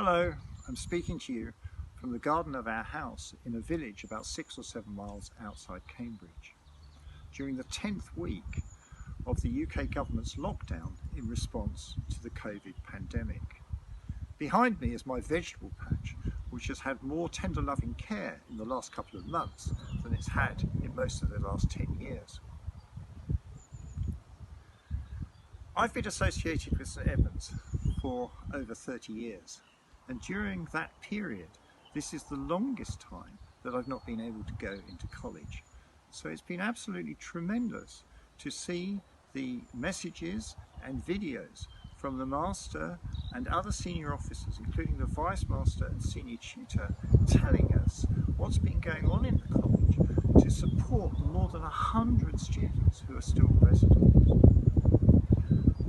Hello, I'm speaking to you from the garden of our house in a village about 6 or 7 miles outside Cambridge. During the 10th week of the UK government's lockdown in response to the COVID pandemic. Behind me is my vegetable patch, which has had more tender loving care in the last couple of months than it's had in most of the last 10 years. I've been associated with St Edmund's for over 30 years. And during that period, this is the longest time that I've not been able to go into college. So it's been absolutely tremendous to see the messages and videos from the Master and other senior officers, including the Vice Master and Senior Tutor, telling us what's been going on in the college to support the more than 100 students who are still residents.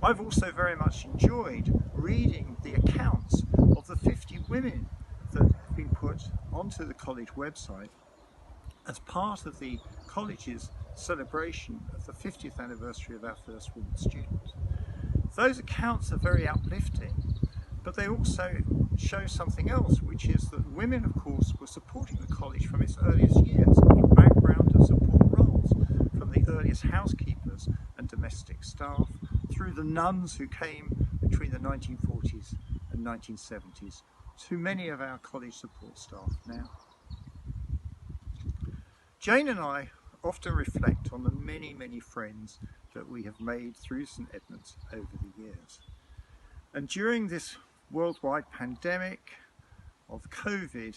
I've also very much enjoyed reading the accounts of the 50 women that have been put onto the college website as part of the college's celebration of the 50th anniversary of our first woman student. Those accounts are very uplifting, but they also show something else, which is that women, of course, were supporting the college from its earliest years in background and support roles, from the earliest housekeepers and domestic staff, through the nuns who came between the 1940s and 1970s, to many of our college support staff now. Jane and I often reflect on the many, many friends that we have made through St Edmund's over the years. And during this worldwide pandemic of COVID,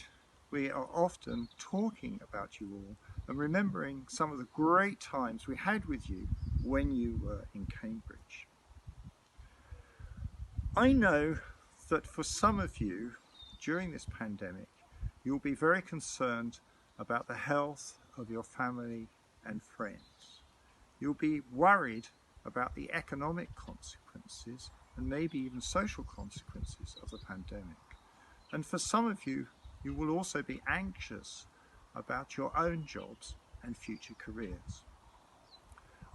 we are often talking about you all and remembering some of the great times we had with you when you were in Cambridge. I know that for some of you during this pandemic, you'll be very concerned about the health of your family and friends. You'll be worried about the economic consequences and maybe even social consequences of the pandemic. And for some of you, you will also be anxious about your own jobs and future careers.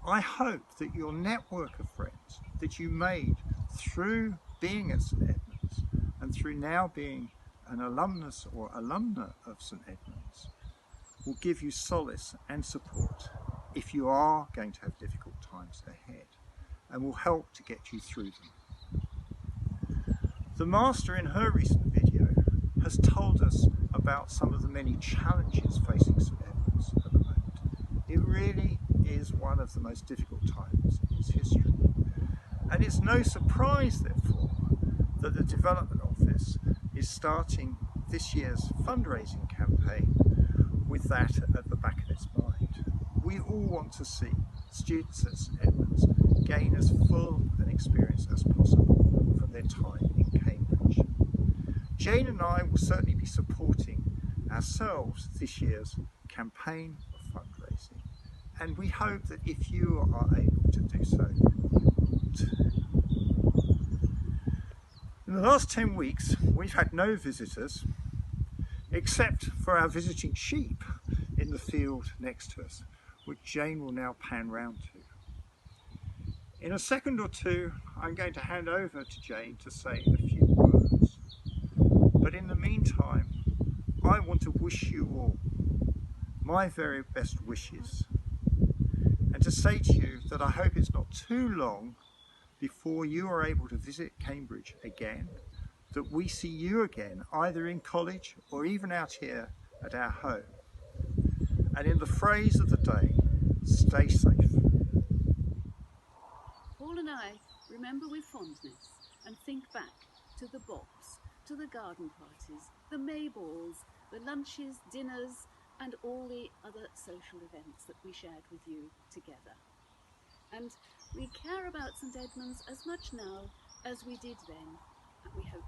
I hope that your network of friends that you made through being at St Edmund's and through now being an alumnus or alumna of St Edmund's will give you solace and support if you are going to have difficult times ahead, and will help to get you through them. The Master in her recent video has told us about some of the many challenges facing St Edmund's at the moment. It really is one of the most difficult times in its history. And it's no surprise, therefore, that the Development Office is starting this year's fundraising campaign with that at the back of its mind. We all want to see students at St Edmund's gain as full an experience as possible from their time in Cambridge. Jane and I will certainly be supporting ourselves this year's campaign of fundraising, and we hope that if you are able to do so, you will too. In the last 10 weeks, we've had no visitors, except for our visiting sheep in the field next to us, which Jane will now pan round to. In a second or two, I'm going to hand over to Jane to say a few words. But in the meantime, I want to wish you all my very best wishes, and to say to you that I hope it's not too long before you are able to visit Cambridge again, that we see you again, either in college or even out here at our home. And in the phrase of the day, stay safe. Paul and I remember with fondness and think back to the bops, to the garden parties, the May balls, the lunches, dinners, and all the other social events that we shared with you together. And we care about St Edmund's as much now as we did then, and we hope